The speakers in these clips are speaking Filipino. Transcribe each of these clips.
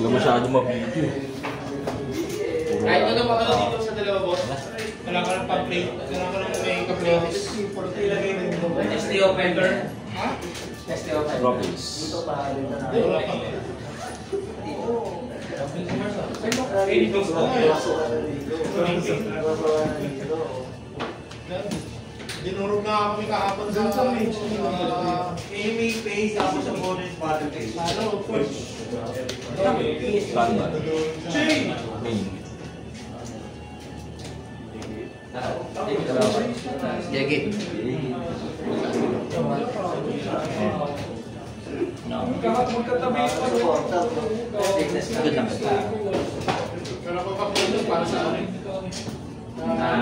Hindi ka masyado mabidyo. Kahit ano ba ka dito sa dalawa, boss? Wala ka ng pa-plate. Wala ka ng may ka-plate. ST offender. Ha? ST offender. Rockets. Dito pa. Wala pa. Dinurog na kami kahapon sa Amy Face tapos sa bonus battle case. Ano? Push. Standard. Chain! Main. Jagi. Magkatabi pa Agad lang. pero magpapunod para sa akin.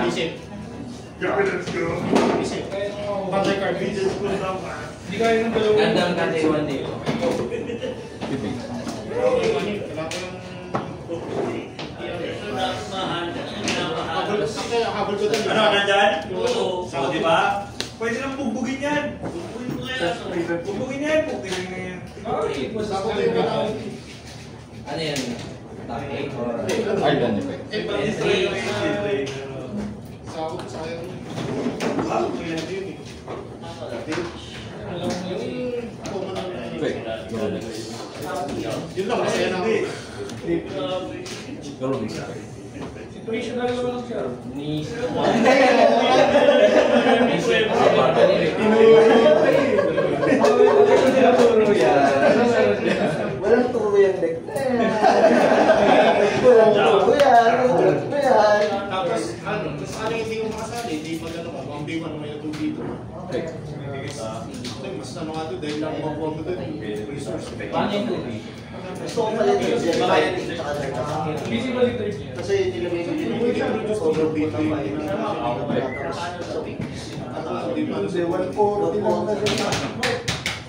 Isip. Let's go. Isip. Pantay card. Hindi kaya ng dalawa. Ganda ang kante 1 dito. Pipi. Habol ko doon. Ano, nandyan? Oo. So, di ba? Pwede nang bugbugin yan. Bugbugin yan. Bugbugin yan. Ano yan? Top 8 or... Island effect. Sakot sayang. Effect. Rolex. Yun lang, masaya na ako. Rolex effect. Situational naman siya. Walang turo yung deck. Walang turo yan. Tapos, ano hindi ko makasali, hindi pa gano'n ka. 1v1 may natong dito. Effect. Mas ano nga doon, dahil lang makuha mo doon. Resource. Paano yung 2B? Gusto ko pala yung fighting tsaka dark. Kasi nilagay ko yung sobrang dito yung Hindi, 140 lang na rin.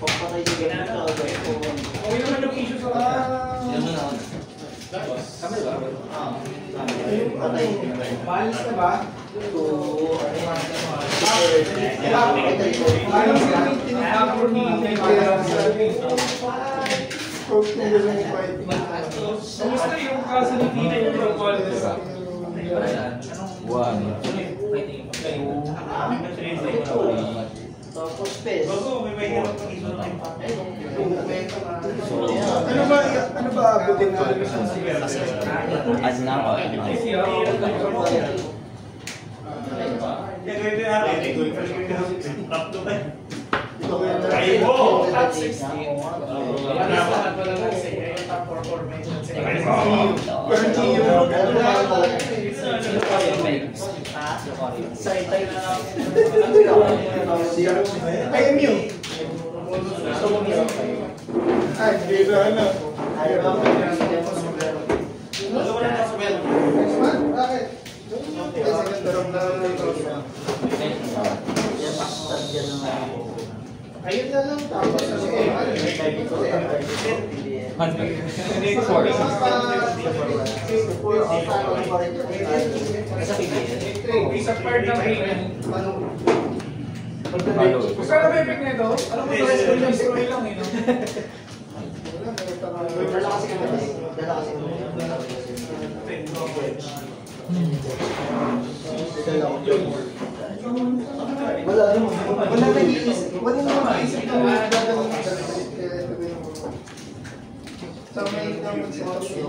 Pagpatay yung ganun ka, okay naman yung issue sa Yan mo na ako. Kami ba? yung patay. Balis na ba? So, Kamusta yung kaso ni Tito yung quality? One. tapos pes. Ano ba abutin ko? As na ako. Ayun na lang, tapos Isa part ng payment. Gusto ka may pick nito? Alam mo, story lang eh. dala kasi wala nag-iisip. Wala nag-iisip na gagawin sa may naman si Osho.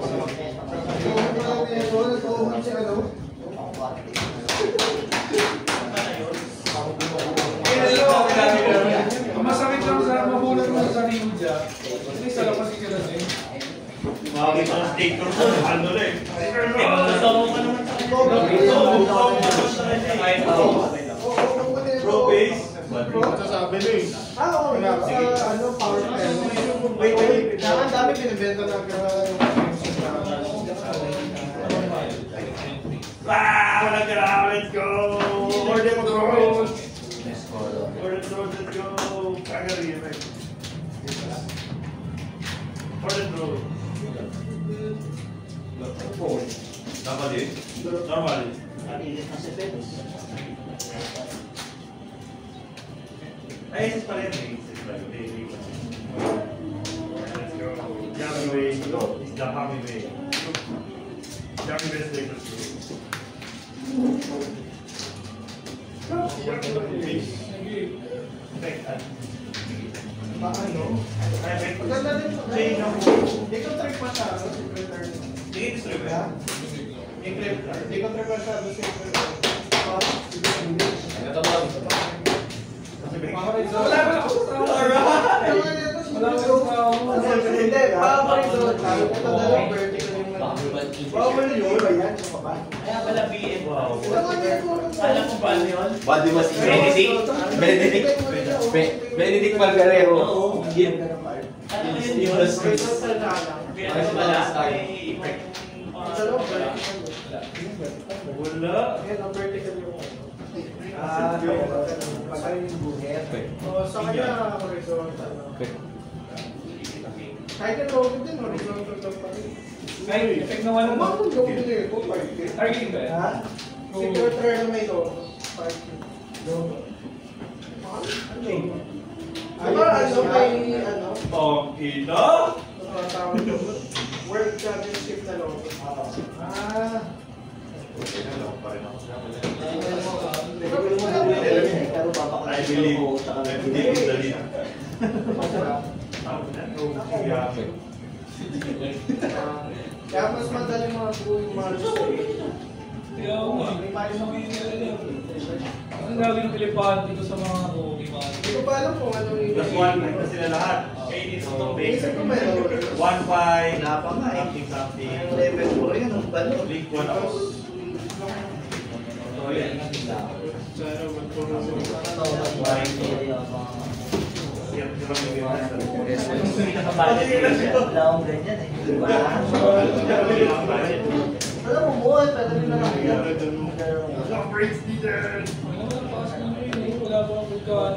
Masakit lang sa mabulat mo sa sarili mo dyan. At least alam kasi ka na din. Makakita ng steak ko sa ano rin. Pro base. Sasabi na eh. Oo, ano, power pen. Wait. Ang dami pinibenta ng Walang galaw, let's go! order mo bro. Let's go! Kagari yun eh. Order bro. Dapat din? Normal. Ilit na si Pens. Ay, ito pa rin. Let's go. Gateway. Yakami Bay. Yakami Bay is later. Paano? Maganda din sa Jay na po. Hindi ko trip masyado, secretary. Hindi distribute ba? Hindi ko trip masyado, secretary. Ito ba? Wala ba ako sa Hindi, pa-result lang. Ito dalawang vertical yung bawal yun. Ba yan? Sa baba? Kaya pala BM. Alam Alam mo ba ano yun? Body mas Benedict? Benedict Valgarero. Oo. Alam mo yun yun? Pero wala. May effect. Wala. Yan, ang vertical yung patay yung buhet. Sa kanya, result. Kahit yung logo din, horizontal lang pa rin. Ay, effect na wala mo. Umang logo din ito, 5K. Targeting ba yan? Ha? Secretary na may logo, 5K. Logo. Ano yun? Diba ano, may ano? Pangkita? Tawag yun. World Championship na logo. I believe. I believe in the lead. Kaya mas madali mga buhay mga Kaya ako nga. Ang gagawin ng Pilipan dito sa mga hockey man? Hindi ko pa alam kung ano yung... Plus 1 na sila lahat. Isip ko may logo. 1-5. Something something. Level 4 yun, ang balo. Big 1 ako. Sana magpuro sila. Wala akong ganyan eh. Alam mo, buhay, pwede rin na nakita. Wala pa akong pagkaan.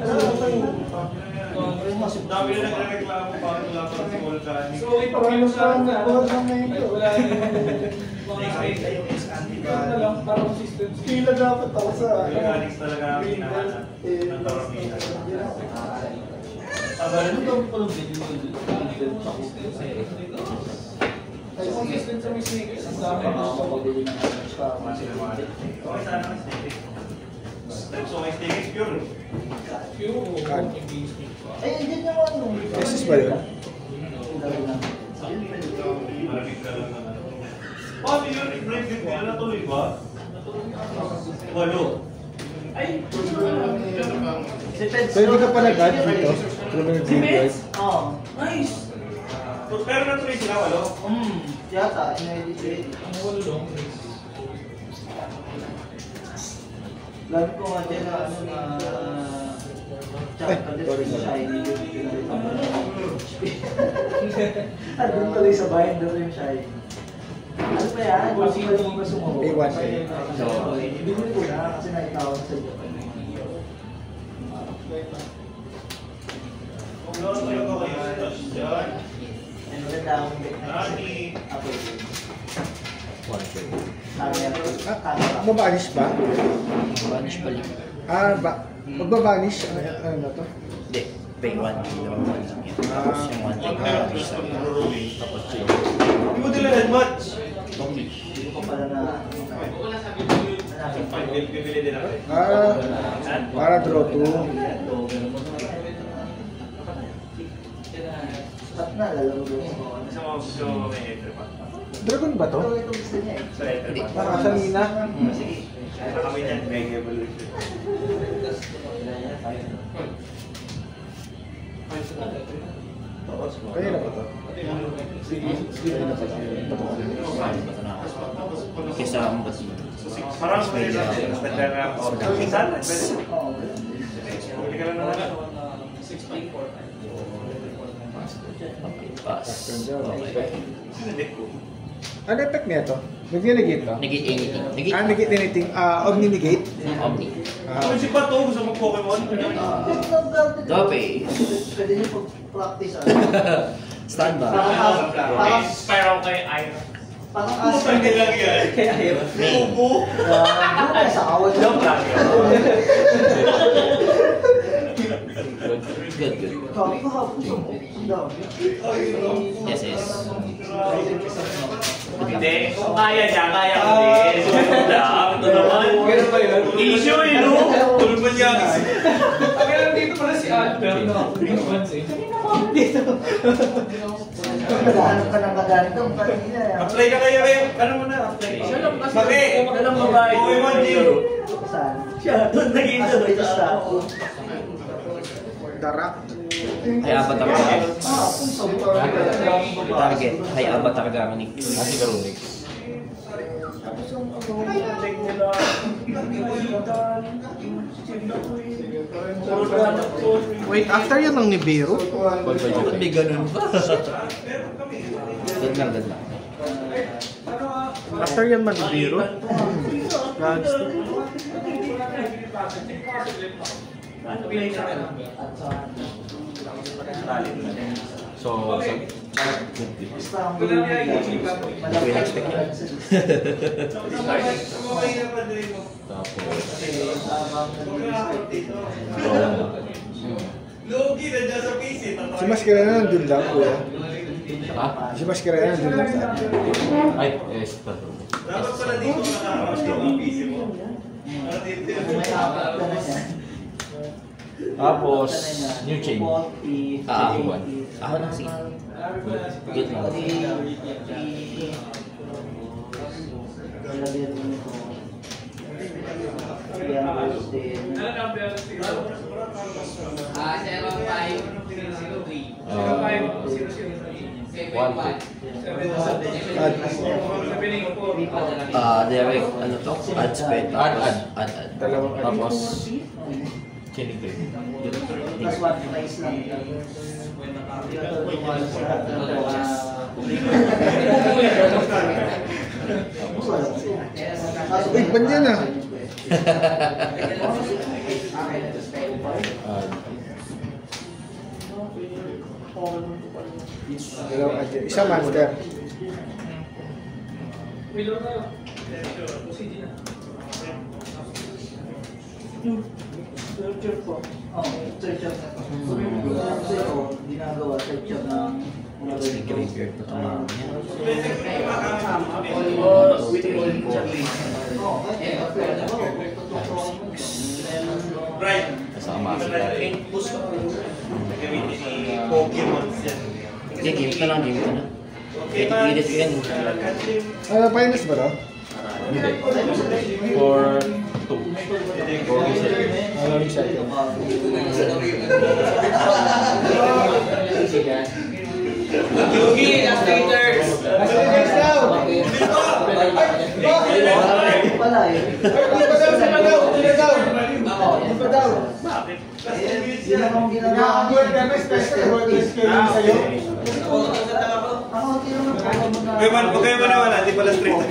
Dami na nagreklamo pa wala pa si Volcanic. So, ipakita sa akin na wala na lang, parang consistency. Pila dapat ako sa... Volcanics talaga ang hinahanap ng Taormina. Ay, consistent sa mistakes. Ang dami Okay, sana ang snake. So, may snake pure. Ay, hindi nyo ano. Beses ba yun? Malamig ka lang naman. Paano yun? I-break din nila natuloy ba? Walo. Ay, Pwede ka pala guard dito. si Mets? Oo. Nice! Pero natuloy sila, walo? Yata, in-edit. Ang walo lang. Lagi ko nga dyan na ano na... Shiny. Andun tuloy sa bayan, doon yung shiny. Ano pa yan? Kasi yung mga sumuko. A1. Ibigay ko na kasi nakitawag sa iyo. Kung gano'n talaga kayo, touch dyan. Ano ganda akong bet na Nani. ako yun. Mabanish ba? Vanish balik. Magbabanish? Ano na to? Hindi. Pay 1. Dalawang 1 lang yan. Tapos yung 1 take vanish sa tapos yung Hindi mo nila headmatch. Hindi ko pala na... Bibili din ako. Para draw 2. Stop na, lalaro doon. Sa mga gusto may header pa. Dragon ba to? Ito yung gusto niya eh. Sa header pa. Para kanina. Sige. Kaya kami dyan, may evolution. Kaya na ba to? kesa ang basi. Parang may better na minsan. Oo. Hindi ka lang naman. Okay, pass. Okay. Hindi ko. Ano effect niya to? Nag-negate ba? Negate anything. Negate. Negate anything. Omni-negate? Omni. Kung si Pato, gusto mag-Pokemon? Dope. Pwede niyo pag-practice Standby. Parang Spiral kay Iron. parang Puta hindi lang yan. Kaya ayaw. Ubo. Sa awan Joke lang yun. Good, good. Kami ko hapon sa mo. Ang dami. Yes, yes. Hindi, kung kaya niya, kaya ko din. Ito naman. Ganun ba yun? Issue eh, no? Tulog ba niya? Ang alam dito pala si Albert, no? Maghanap ka ng maganda kanina. Apply ka kayo rin. Ano mo na? Apply. Siya lang kasi. Maki! Walang babae. Okay, 1-0. Saan? Siya, doon naging sabay Sa sa Darak. Ay, Avatar Garmin. kung sa Target. Ay, Avatar Garmin. Kasi Garunix. Tapos yung Wait, after yan ng Nibiru? Ba't may ganun pa? Doon lang. After yan man Nibiru? Gods. So, basta ang gulo nila. we expect yun. Logi na dyan sa PC. Si Maskira na nandun lang, kuya. Ha? Si Maskira na nandun lang sa atin. Ay, yes, pato. Dapat pala dito nakakapas yung PC mo. May apat ka na yan. Tapos, new chain. Iwan. Ako na sige. Good lang. Ilagyan mo nito. Yan, din. 1, direct, ano to? Add spec. Add. Dalawang Tapos, chaining trade. Plus one price lang. Wait, ban yan ah. Dalawang adyan. Isang master. Willow tayo. CD na. Searcher po. Searcher na. Zero, ginagawa searcher ng mga Graveyard pa ito mga yan. Right. Kasama si Gary. Gamitin ni Pokemon yan. Okay, game ka na. Edit ko yan. Ano, finals ba to? Hindi. For 2. For reset. Ano yung second? Logi, last haters. Pala eh. Yun ang ang ginagawa Huwag kayo manawala, di pala straight.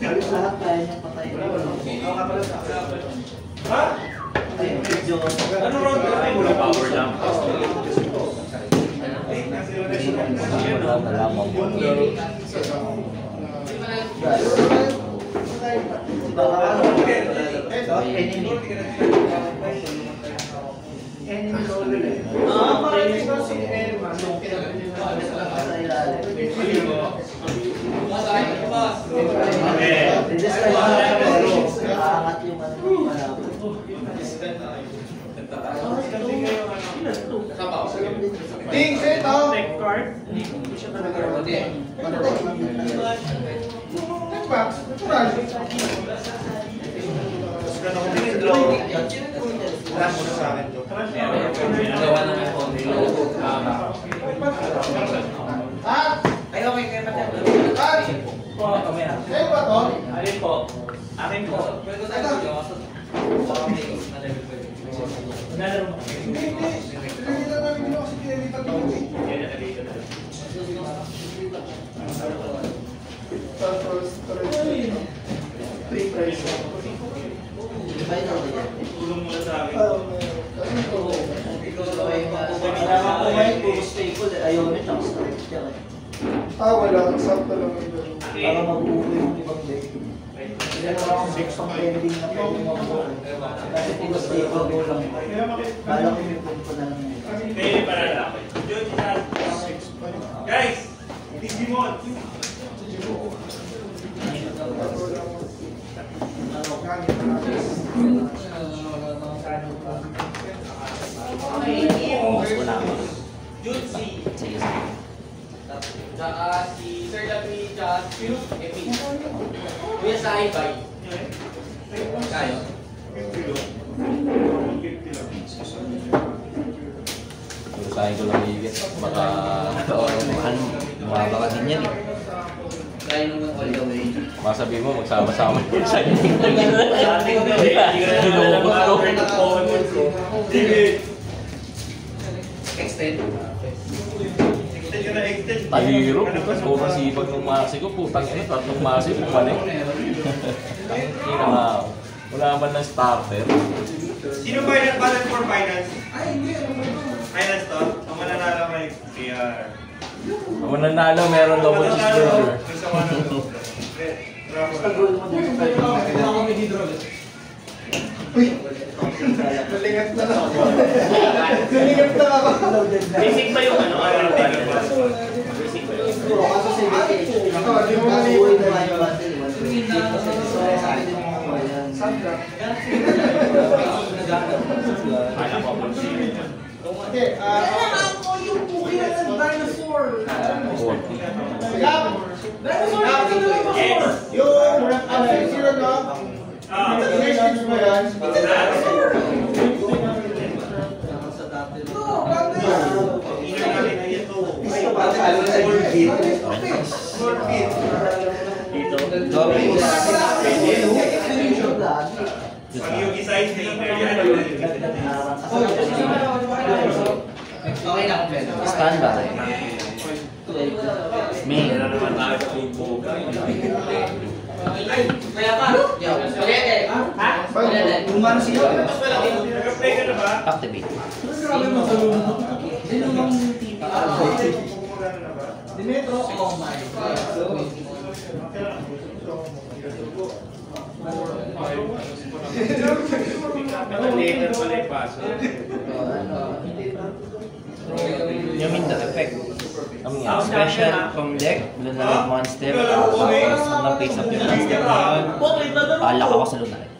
lahat kaya niya patay. Ha? Ano round ka tayo? Power lang. Nalaman mo. Enemy roller eh. Parang ito si Elman. Sa ilalim. Just like aangat yung ano yung malapit. Ding, set oh! Tech card. Hindi siya talaga. Xbox, natural. Wala muna sa akin to. Gawa na may phone. Ay, okay, kaya pati. Sa'yo ba to? Alin po? Akin po. Nalaro mo. Hindi. Pinagin lang namin yun kasi pinalitan ko yun eh. Tapos, free price. Final na yan. Tulong muna sa akin. Kailangan ko ngayon, puro staple eh. Ayaw nyo, tapos na. Wala. Sakto lang ito. Para mag-uwi yung ibang deck. Kaya wala akong pang pending na pwede mag-uwi. Kasi pino-staple ko lang. Kala ko yung punto na lang. Pwede para lang. Guys, hindi Digimon. Wala ako. Jutsi. Sige. Tsaka si Sir Lapi, tsaka si Epi. Kuya sa Ibay. Kayo? Sahin ko lang higit. Baka, ano, mababa ka din yan eh. Try naman all the way. Masabi mo, magsama-sama yun sa inyo. Extend. Extend ka na extend. Taliro, putas. Sobrang sipag ng masi ko. Putang ina, tatlong masi. Pumalik. Wala man ng starter. Sino ba yung balance for finance? Finance to? Ang mananalo kay PR. Ang mananalo, meron double cheeseburger. Gusto ko na to. Nalingat na lang ako. Nalingat na ako. Basic ba yung ano? Basic ba yun? Kaso si vacation. Di mo maliwan na yung battle. Okay, ako yung buki na ng dinosaur. Dinosaur na dinosaur. Yung zero na. Next mo yan. No, Pag yung isa-size na yan. Okay na ako, Ben. Standby. Main. Kaya pa. Yo, spaghetti. Ha? Spaghetti. Umano siya. Nag-play ka na ba? Activate. Dimetro. Oh my God. Later pala yung paso. Yung Mindo effect. Ang yan, special from deck, Lunatic Monster, tapos kung na-face up yung monster na yun, palak ako sa Lunatic.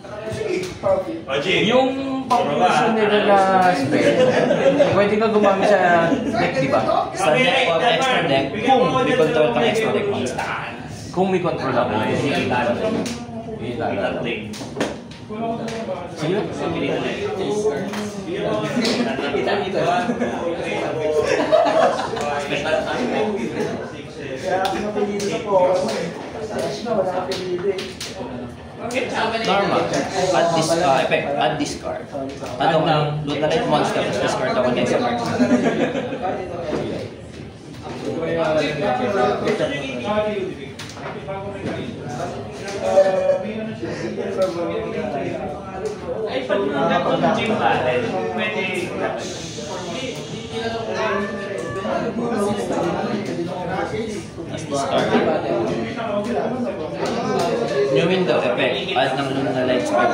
Yung pang-fusion nila na spell, pwede ka gumamit sa deck, di ba? Sa deck of extra deck, kung may control kang extra deck monster. Kung may control ako, hindi ilalagay. Ilalagay. Sige. Kaya ako napilido na po. Wala napilido eh. Normal. Add discard. Tanong lang, Lunatic Monster, tapos discard ako ng extra card. Ay, pag nag-gym battle, pwede Discard. New window effect. Add ng Lunalight Spark.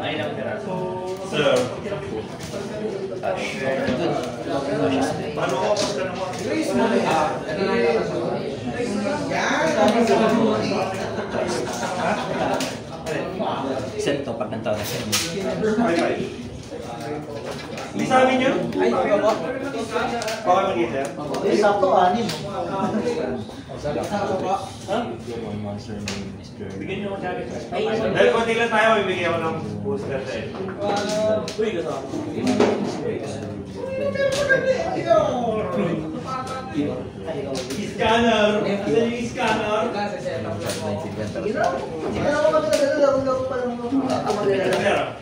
ay lang tira. Sir. Touch. Good. Cautious play. Paano ko kapag ka naman? Set to pag nantaw na set. Hindi sa amin yun? Ay, ikaw ba? Baka mag-iter? Eh, sakto, 6. One monster name is Bigyan nyo ako jacket. Dahil konti lang tayo, ibigay ako ng booster tayo. Uy, kasama. Scanner! Asan yung scanner?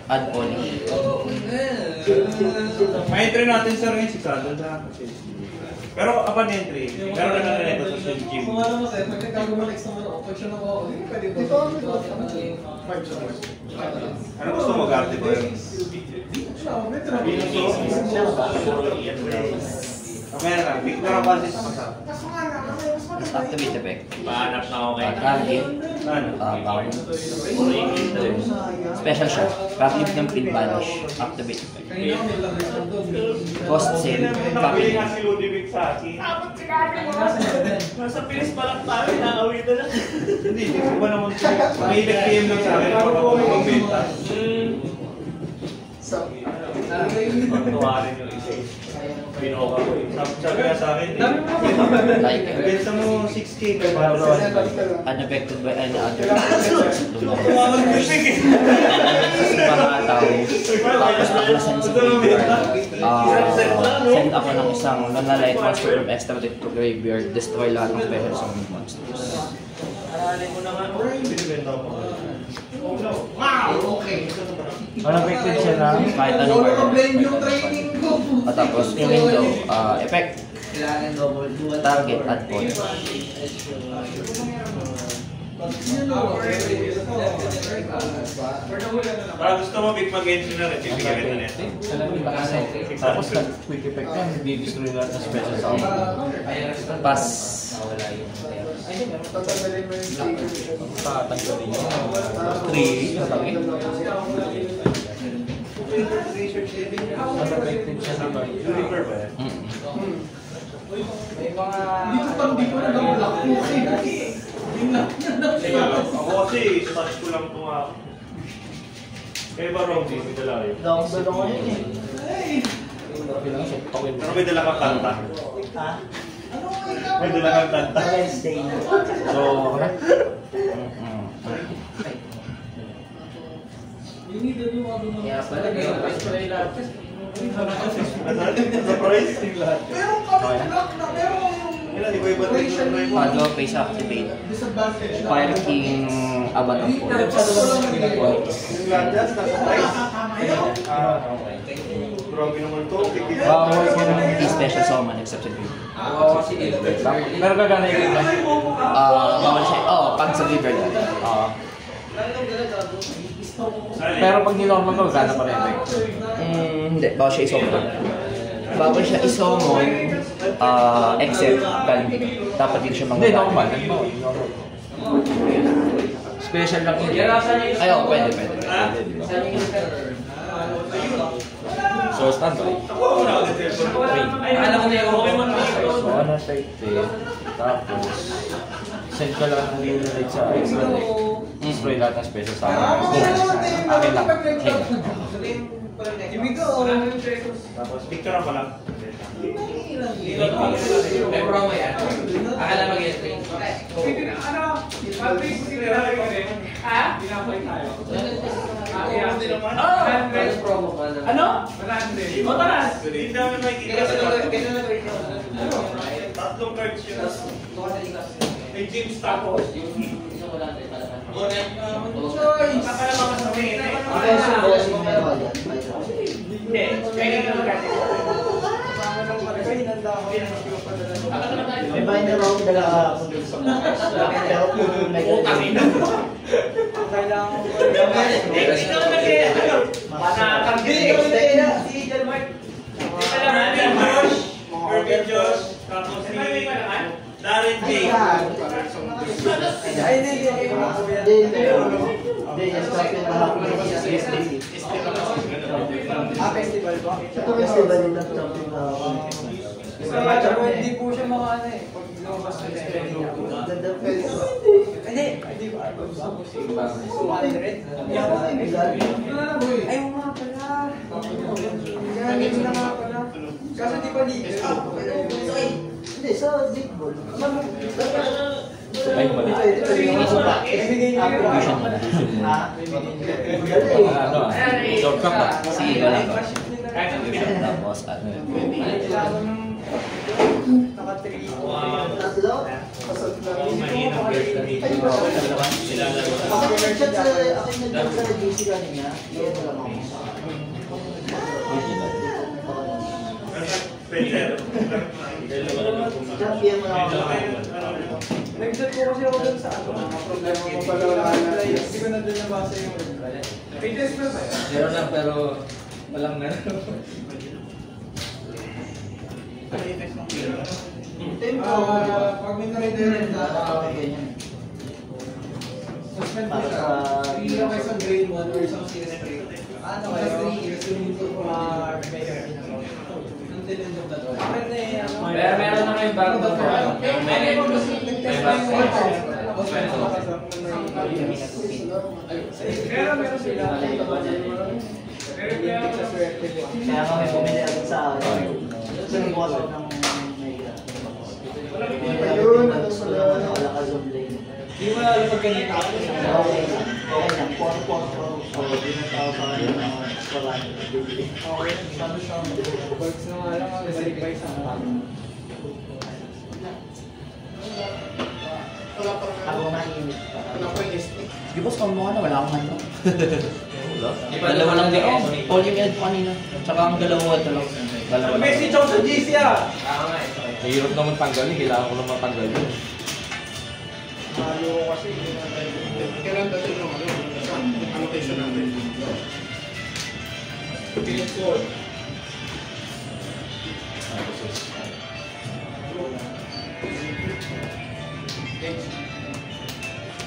Add only. May entry natin sir ngayon 600 ha. Pero upon entry, meron na lang ito sa gym. Kung alam mo sir, pag nagkagumalex naman ako, pag siya na ako, hindi pwede ba? Ano gusto mo garte ba yun? Meron na, Victor Abasis pa. Activate effect. Pahanap na ako kay Target. Ano? Bound. Special shot. Passive ng pin banish. Activate effect. cost sale, Nakabili family. nga si Ludovic sa akin. Nasa Pilis pa lang tayo, nakawita na. Hindi ko ba naman may PM lang sa akin. Paano po kami kumbenta? Tuwarin yung isa. Pinoka ko eh. Sabi nga sa akin, Like, benta mo 6K kay Pablo. unaffected by any other Tuwagan mo siya eh. mga tao. Tapos nakalasan sa graveyard. Send ako ng isang Lunalight Monster from Extra Deck to Graveyard. Destroy lahat ng special summon monsters. Aralin mo na nga. Binibenta ko. Unaffected siya na. Kahit anong At tapos yung window, effect, target at point. Para gusto mo big mag-entry na rin, bibigyan kita na ito. Tapos quick effect niya, hindi destroy lahat ng special sound. Pass. Tatanggalin niya. 3, natangin. Unaffected siya na ba? Unifer ba yan? Dito na lang black Ako kasi, touch ko lang itong ako. Kaya ba Rondi, may dala kayo? Dalo ko yun eh. Pero may dala kang kanta. Ha? May dala kang kanta. Wednesday na. So, ako na. Surprise? Meron kami black na, pero Ilan, iba-iba na yung Pado, face activate. disadvantage na. Fire King Abaddon Force. Grabe naman to. Bawal ko na. Hindi special summon except sa graveyard. Pero gagana yung iba. Bawal siya. Pag sa graveyard. Pero pag ninormal ko, gagana pa rin effect. Hindi, bawal siya isomon. Bawal siya isomon except galing din. Dapat din siya Hindi, mga normal. Special lang yun. Ayaw, pwede. So, standby. So, unaffected. Tapos, send ka lang ng Lunalight sa extra deck. Destroy lahat ng special sa akin. Akin lang. Tapos picture ang pala. May promo yan. Akala mag-entry. Ano? Matalas! Hindi namin makikita sa tatlong cards yun. May James tapos. Hindi. Kaya nga May binder ako dala ako dun sa pero kung may Irvin Josh, tapos si Darren J. festival ba? Festival din lang champion na ako. Hindi po siya mga ano eh. Pag lumabas sa Ganda festival. Hindi. Hindi ba? 200? Ay, mga pala. Ganyan na nga pala. Kaso di ba legal? Hindi, sa big ball. Ay, mali. Fusion mo na. Short ka pa. Sige, ganun to. Tapos, Naka-3. Tatlo? Pasok na. Mahirap gamitin. Ako nag-chat sa GC kanina. Iyan lang ako. Peter. Champion mo ako. Nag-chat ko kasi ako dun sa ano. Mga problema ko pala wala na. Hindi ko nandun nabasa yung reply. Pages pa ba yun? Meron na pero walang na. Pag may na-redirect na, suspend ko siya. Hindi lang kayo sa grade 1 or isang CS3. Ano kayo? Kasi dito ko mga Meron na kayong bagong bago. May Meron sila. Kaya kami bumili agad sa akin. Siniwasan ng mega. Ayun, ano sila. Naka-zoom lane. Hindi mo alam pag ganyan ako. Okay lang. Okay lang. Por. Hindi na tao sa akin na wala na bibili. Okay, sabi sa works na nga lang ang balik sa Ako mainit pa. Di ba sa mga na wala akong ano? Dalawa lang din. All yung end kanina. Tsaka ang dalawa ito lang. Dalawa lang. Message ako sa GC ah! Mahirap naman tanggalin, kailangan ko naman tanggalin. Malo ko kasi. Kailan dati yung annotation natin? Philips Wall.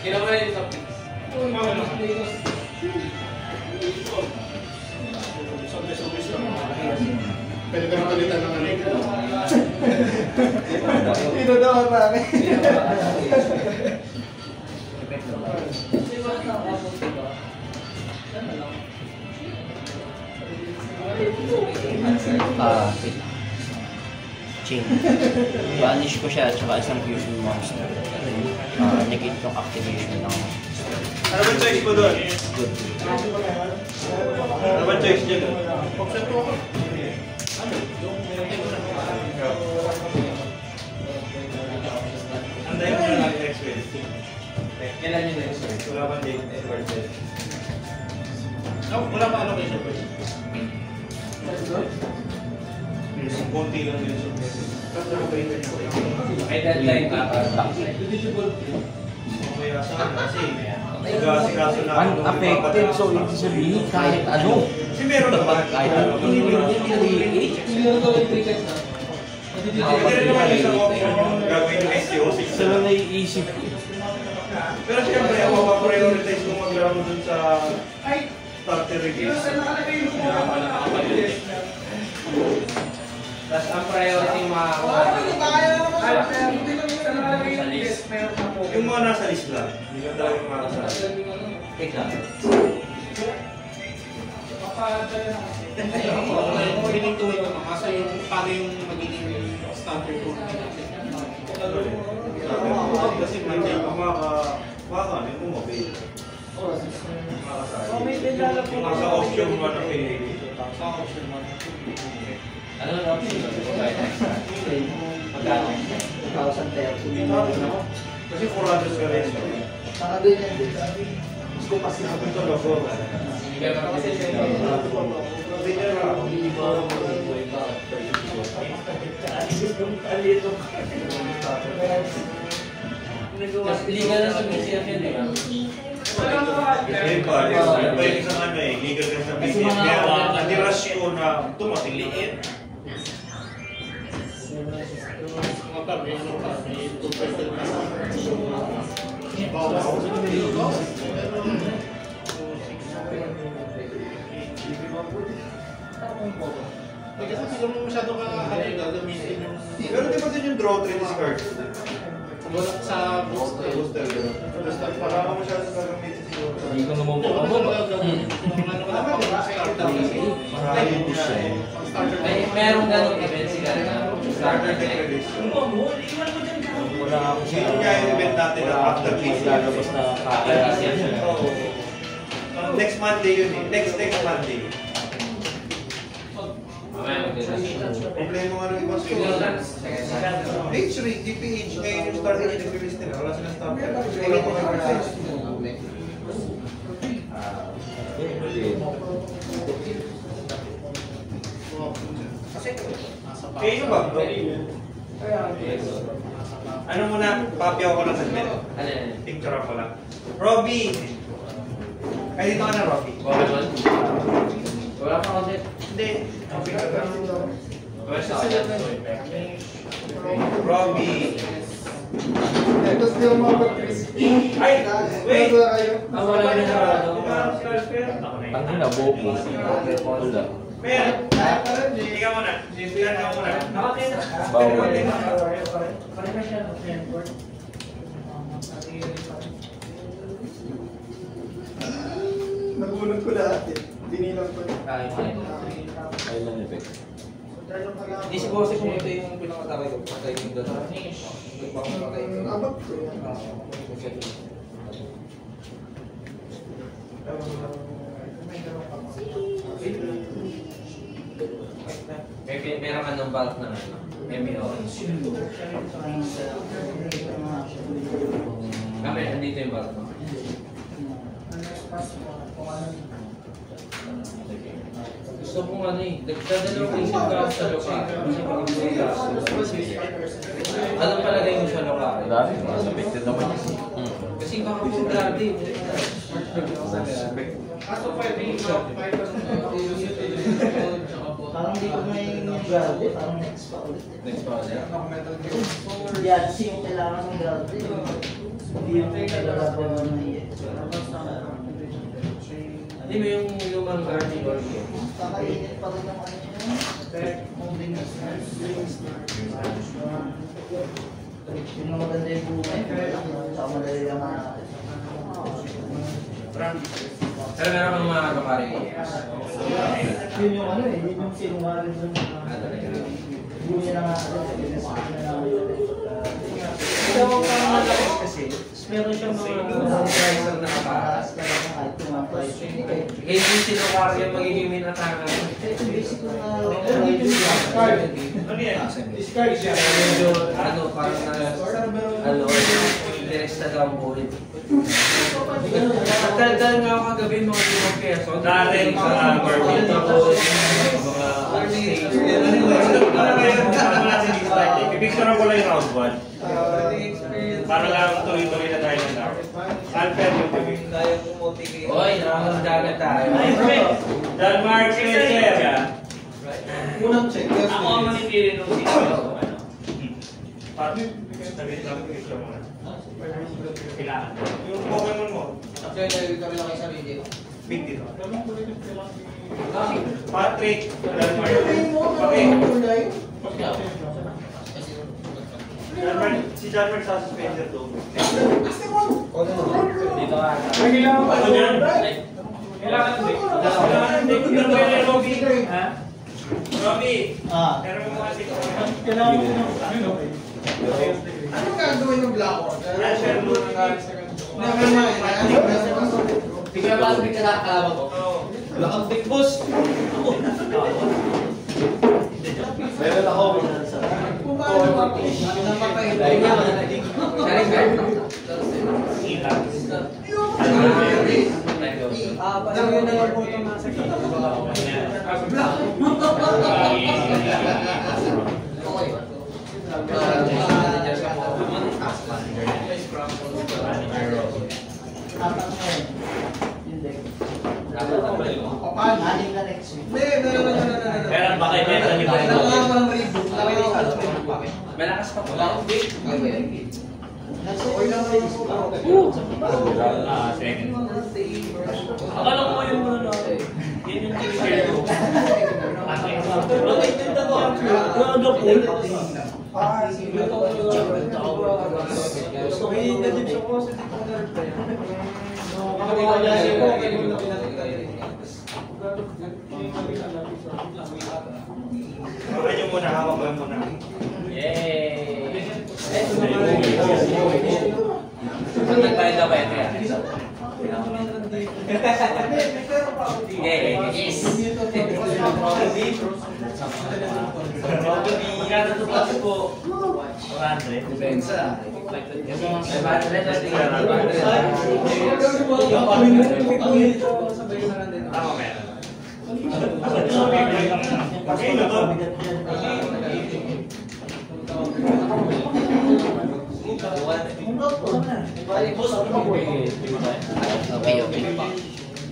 Kailan mo na yung topic? Pwede ka napalitan ng ano. Dito daw ang marami. Chain. Banish ko siya at saka isang fusion monster. Negate yung activation ng Ano ba choice mo doon? good. Ano ba choice niya doon? Option 2 ako. Anday mo na lang next week. Kailan yung next week? Wala bang date? Birthday. Wala pa allocation po. Yung konti lang din sa message. May deadline ka. Kaya saan kasi nag-asikaso na Unaffected, so ibig sabihin kahit ano. Kasi meron naman. Kahit ano. Pwede rin naman yung isang option yung gagawin yung SEO. Sila naiisip ko. Pero siyempre, ako pa-prioritize kung maglaro dun sa starter release. Tapos ang priority mga sa list. Yung mga nasa list lang. Hindi ka talaga makakasal. Teka. Willing to wait naman kasi yung paano yung magiging standard ko. Kasi may makakano yung mobile. Yung nasa option mo na pinili. Sa option mo. Ano na option? Magkano? 2030. Kasi 400 ka rin. Saka din yan din. Mas ko kasi Sabi ito logo. Legal na sa BCF yun, di ba? Kasi pa, iba yung isang ano eh, legal ka sa BCF. Kaya natirush ko na tumating liit. Kasi siguro mo masyado ka gagamitin yung Pero di ba din yung draw 3 discard? wala sa booster. Booster. Booster. Para ako masyadong gagamitin siguro. Hindi ko naman Wala Marami po siya eh. Merong ganong event sila na Starter deck release. Wala ako siya. Yun nga yung event natin na after BCF. Lalabas na kaya. Oo. Next Monday yun eh. Next Monday. Problema nga ng ibang school. H3, DPH, ngayon yung starter deck release nila. Wala silang starter. Kaya ko mag-release. Kaya yung bag bro? Ano muna, papiaw ko lang saglit. Ano yan? Picture ako lang. Robby! Ay, dito ka na, Robby. Wala pa kasi. Hindi. Picture ka. Wala sa akin. Robby! Tapos di mo mag-crispy. Ay! Wait! Wala na sa Tangin na, bobo. Wala. Meron! Ikaw muna. Ikaw muna. Bawal. Nabunod ko lahat eh. Binilang ko. Ayun lang effect. Hindi siguro kasi kung ito yung pinakatake ko, patay yung doon. Nagpapatay ko. Abot ko yan. Meron ka ng bulk na ano, MEO. Kami, andito yung bulk mo. Gusto kong ano eh, dadalawang isip ka sa lokal. Anong palagay mo sa lokal? Dami, mas effective naman yun. Kasi kakapong grabe. Parang di ko may grabe, parang next pa ulit. Next pa ulit. Yan, kasi yung kailangan ng grabe. Hindi yung talaga na iya. Hindi mo yung human guarding or Kakainit pa rin ng ano yun. Moving stars. Yung mga maganda yung buhay. Saka madali lang natin. Pero meron kang mga kamari. Yun yung ano eh, yun yung sinungaling dun. Buhay na nga Ito parang malaki kasi. Meron siyang mga pricer na kaparas. Kaya yung sinukari yung magiging minatakan. Basic ko na Ano yan? Discard siya. Medyo ano, parang ano, interest na ang bulit. Nagdaldal nga ako kagabi mga 5 peso. Dati sa Barbie. Tapos mga stage. Pipicturean ko lang yung round 1. Para lang tuloy-tuloy na tayo ng round. Alper, yung Oy, nakakagdagat tayo. John Mark Spencer. Unang check. Ako ang manipili nung sino. Pati, nabit lang ko ito muna. Kailangan. Yung Pokemon mo. Actually, nalilito rin ako sa video. Big dito. Patrick. John Mark. Si John Mark sa suspender doon. Dito ka. Ano yan? Kailangan din. Kailangan din. Pero pwede Robby. Ha? Robby. Pero mo mga sito. kailangan ko ng Ano gagawin ng black hole? Asher Moon. Bigla ba ang nakakalaman ko? Lakang big boss. Meron ako. anim na next week. Meron ba kayo? Meron ba kayo? Malakas pa po. Lakang big. Second. Akala ko yung mga natin. Yan yung teacher ko. Magkaitinda ko. Ano po? Gusto ko yung na-dip ko kasi di ko nerd pa yan. Baka nyo muna, hawak lang muna. Yay! Ang nagbayad na ba ito yan? Yes! Magkano ito pa po? 400. Depensa. Tama meron. Magkano to? Okay.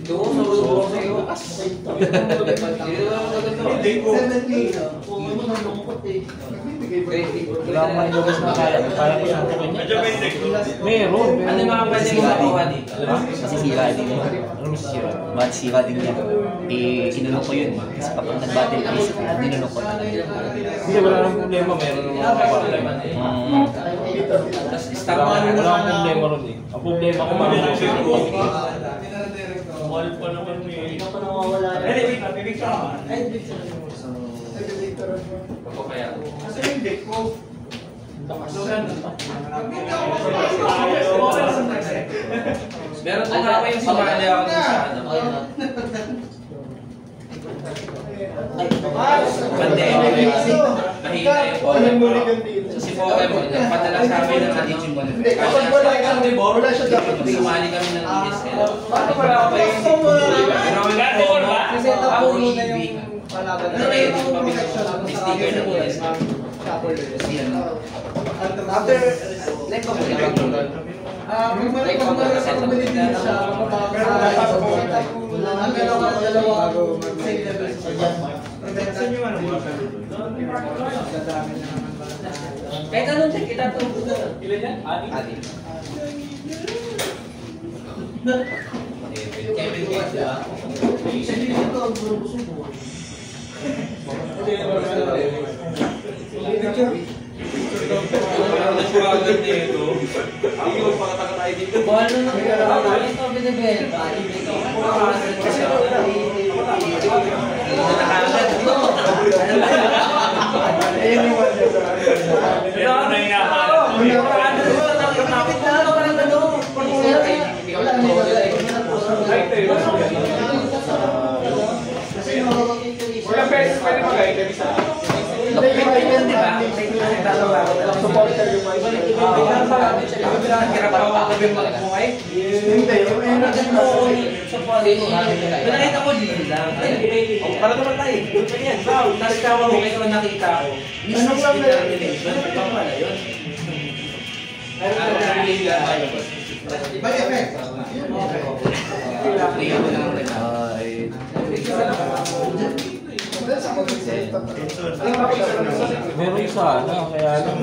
Doon sa ulo sa iyo. Hindi ko. 70. Wala akong ilabas na kaya ko suntukin niya. Medyo may deck. Meron. Ano yung mga pwede mo makuha dito? Ha? Masisira din yun. Ano masisira? Masisira din yan. Eh, kinulong ko yun. Kasi kapag nag-battle case, dinulong ko na. Hindi, wala nang problema. Meron ng mga problema. Tapos stop Wala na. akong problema ron eh. Ang problema ko Mahal pa naman eh. Bibig ka. Ako kaya. Kasi yung deck ko. Meron din ako yung sumali ako dun sa ano. Pandemic. Mahina yung Pokemon. So si Pokemon, nagpadala sa amin ng Digimon. Wala siya dapat. Sumali kami ng ESL. Paano wala ako yung Pero ang kasi ako tapuno na EV. yung palaban. Ano kayo yung pabigay may sticker ng ESL. After, like, kahit anong check, itatulog na. Ilan yan? Adi? Kevin Gates, di ba? Parang nasuwagan nito. Ayun, pakataka tayo dito. Bawal na nang ito binibenta. Ayun, nahihahan. Walang beses pwede mag-guide kami sa Lapit yun, di ba? supporter yung wife. Hirap ako kagabi mag-buhay. Hindi, yung energy mo. Nakita ko dito lang. Para naman tayo. Ganyan, wow. Tapos kawa mo, ito nakita ko. Anong lang na yun? Ito pala yun. By effect. meron sana, kaya lang.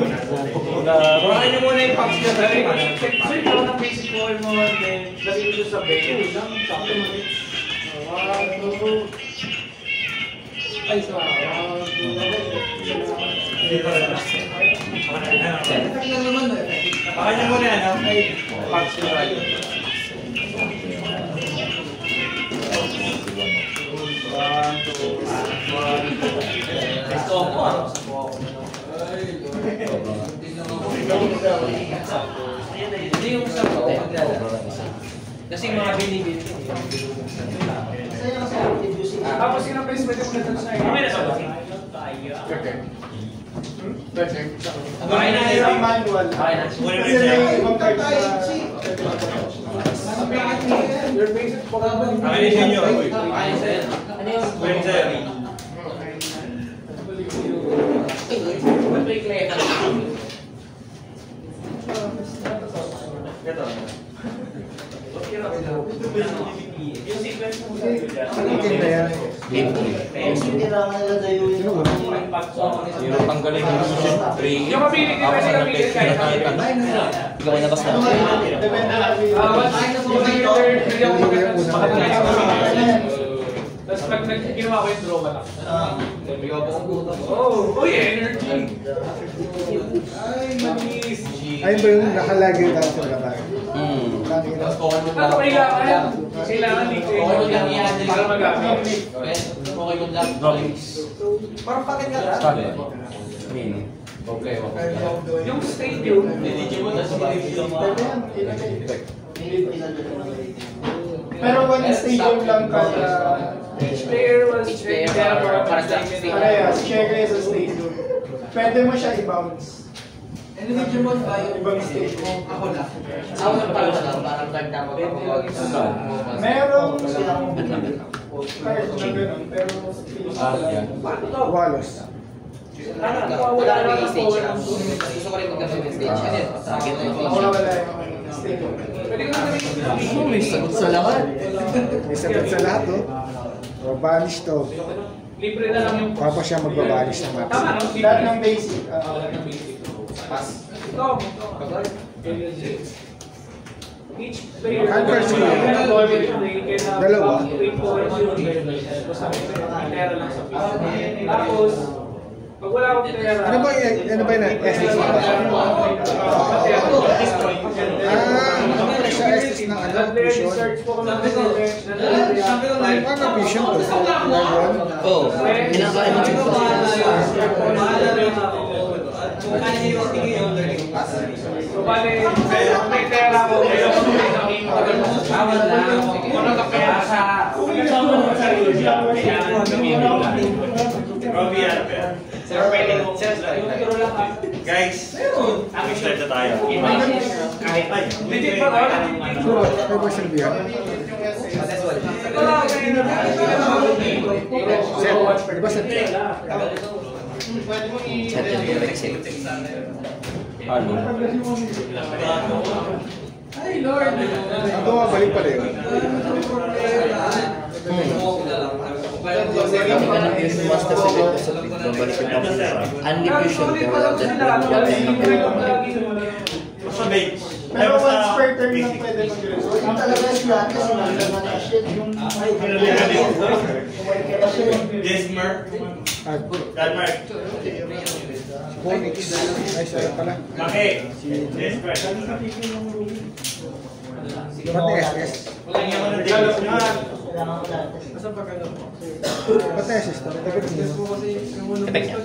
Kuhain niyo muna yung packs niya. Check ko ng basic score mo. Then, lagay nyo sa bench. Kuhain niyo muna yan. Packs niya. Gusto ko ah. Hindi yung sa kote. Kasi mga binibili. Tapos yun ang base pwede mo na sa Kami na sa ba? Bakit na Yung manual. Kasi Kunin mo may yung ibang cards na your basic Pokemon. Kami na sa inyo. Ano sa'yo? Ano yung Kunin sa'yo. mag-break na yun? Ito. Yung sequence mo sa Game boy. Yung tanggalin yung susunod. Yung mabili kayo kasi kami kahit Ikaw ay nabas na. tapos pag ginawa ko yung draw wala. Oh, uy, energy. Ay, manis. Ayun ba yung nakalagay daw sa labas? Ano kailangan dito para magamit. Parang pakin nga lang. Sabi. Okay. Yung stadium, Pero one stadium lang kada... each player was para sa Parehas, share kayo sa stadium. Pwede mo siya i-bounce. Digimon ba yung ibang stadium? Ako na. Ako na pala na, parang nagtama ka po. Merong card na gano'n, pero Yan. walos. Wala na yung stage. Gusto ko rin magkakaroon ng stage. Kasi sa akin na yung Wala yung stadium. Pwede ko na May sagot sa lahat, oh. O, banish to. Libre na lang yung Tapos siya magbabalis ng maps. Tama, no? Lahat ng basic. Lahat ng basic. Pass. Ito. Each player Converse ko yun. Dalawa. Tapos, pag wala akong pera, Ano ba yung SSD ba? Sa SSD ng ano? Vision? Ano Vision to? Oo. Kinakain mo siya. so bale, may pera ako, Guys, start na tayo. legit ba ba? May version ba yan? Set. Di ba set? Set yung direct set. Ano? Ang bumabalik pala yun. Kami na lang yung master select sa pit. Babalik yung tapos siya. Undivision ko wala din. Basta bait. Pero once per turn lang pwede mag-resolve. Yung talaga siya, kasi nalaman na shit. Yes, Mark. God, Mark. Phonix. Ay, siya pala. Maki. Yes, Mark. Ba't na SS? Ba't na SS? Effect niya.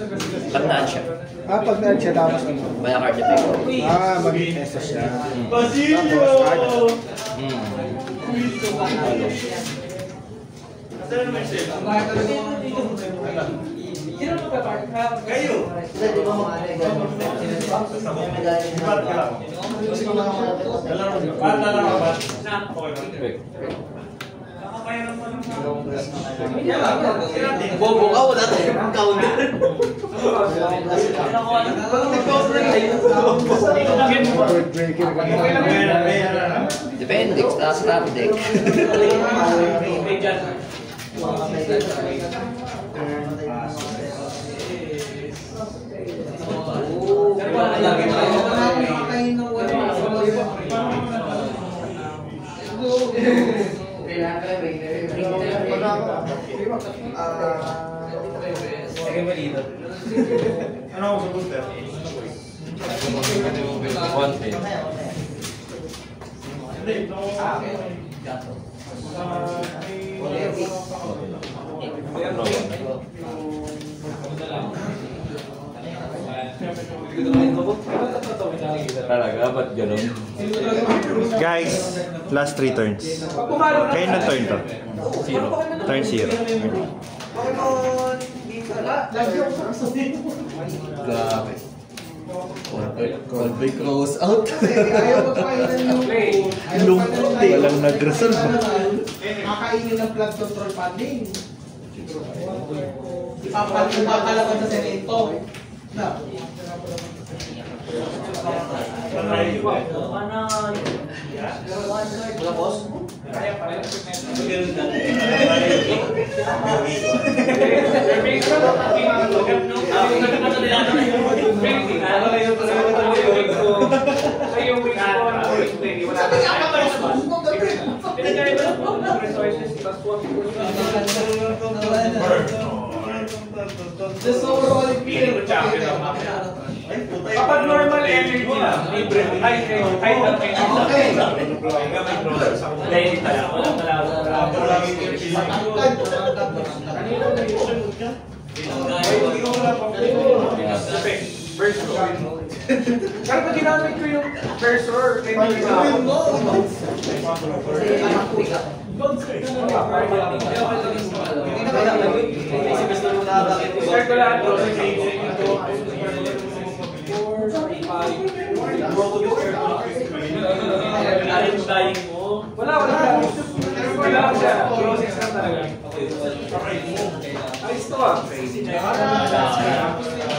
Pagdaan siya. Pag na siya tapos ano? Baya card effect. Maging SS siya. Basilio! Asan naman siya? Kayo! Bobo ka, wala tayong counter. Word breaker ka na. Depende, stop deck. Ano ako sa booster? One pin. Talaga, ba't ganun? Guys, last 3 turns. Kayo na turn to? Zero. Turn 0. Grabe. Callback close out. Lungkot eh. Walang nag-resolve. Kakainin ng flood control funding. Ipapalaban sa Senento. Na. Kapag normal energy lang, libre. Ay, First row. Pero pag ginamit ko yung first row, hindi start ko lahat bro. Wala siya. Process lang talaga. Ayos to ah.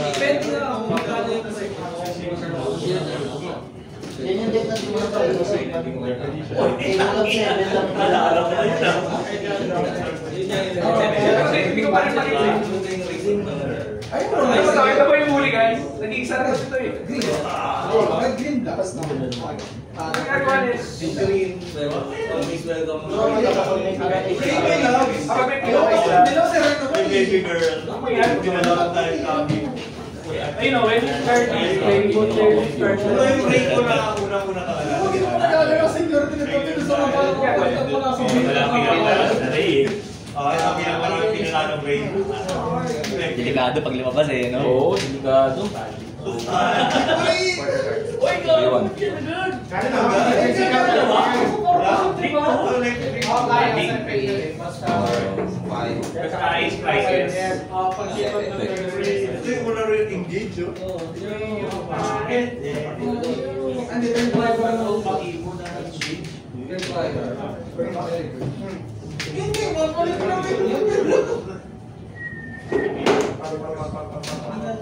Depende na ako magkano yung kasi. Yan yung deck na tumulong pa rin. Eh, walang 7 lang. Alam ko na yun. Hindi ko pa rin makinig. Ayun mo. Ayun sa akin na ba yung huli guys? Nag-iisa na kasi ito eh. Green dapat na. Ang ginagawa is... Green. Always welcome. Ako may pinakaisa. Baby girl. Ginalaman tayo kami. Ayun o, when you start is playing both players start. Ano yung break ko na unang-una ka alam? Hindi ko nagkakala sa inyo. Tinatapos sa mga Ay, ang pinakamarami pinala ng break. Delikado pag lumabas eh, no? Oo, delikado. Uy, go! Iwan. Saka ice prices. Ito yung muna rin engage, oh.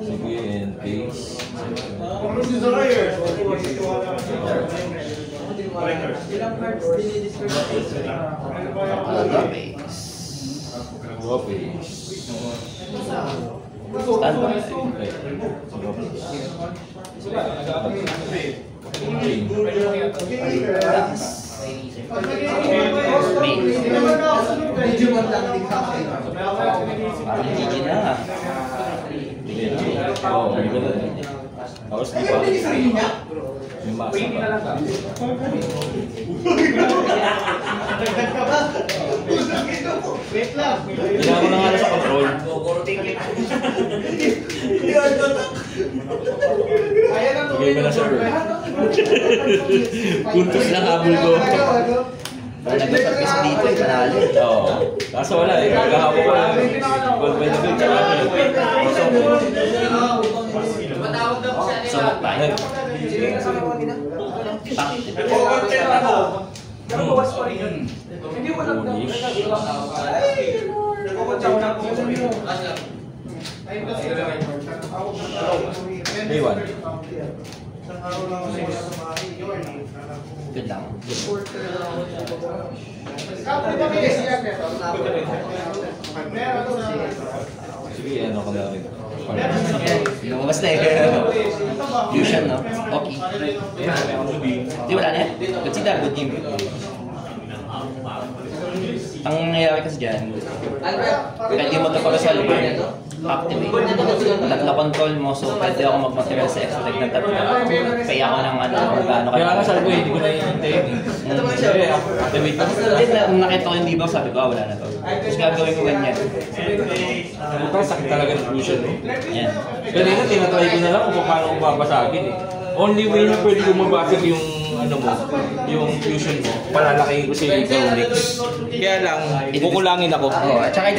Sige, and pace. Alaga pace. Go pace. Stand by. Medyo matangling sa akin. Parang GG na. Oo, may ganun. Tapos di ba? Yung masa Wait na lang ka. Wait lang. Kailangan ko na nga sa control. Ayan ang Bigay ko na sa bird. Puntos lang habol ko. Parang nagpa-practice dito eh, panalo. Oo. Kaso wala eh. Kagahapon ko lang. Gold medal tsaka Matawag daw ko sa So, tayo. Nakabawas pa rin yun. Hindi ko lang daw. Day 1. Good lang. Sige, ano ko na rin. Lumabas na eh. Fusion, no? Okay. Di, wala na yan. Consider good game. Ang nangyayari kasi dyan, pwede mo ito pag-resolve activate. Tatlo control mo, so pwede ako mag-material sa extra deck ng tatlo. Kaya ako ng ano, magkano Kaya nga sabi ko, hindi ko na hinihintay. Sige, activate na. Hindi, nung nakita ko yung debuff, sabi ko, wala na to. Tapos gagawin ko ganyan. Putang sakit talaga ng fusion. Yan. Kanina, tinatry ko na lang kung paano ko babasagin eh. Only way na pwede ko mabasag yung ano mo, yung fusion mo, palalakihin ko si Ikaw Nix. Kaya lang, kukulangin ako. Oh, at saka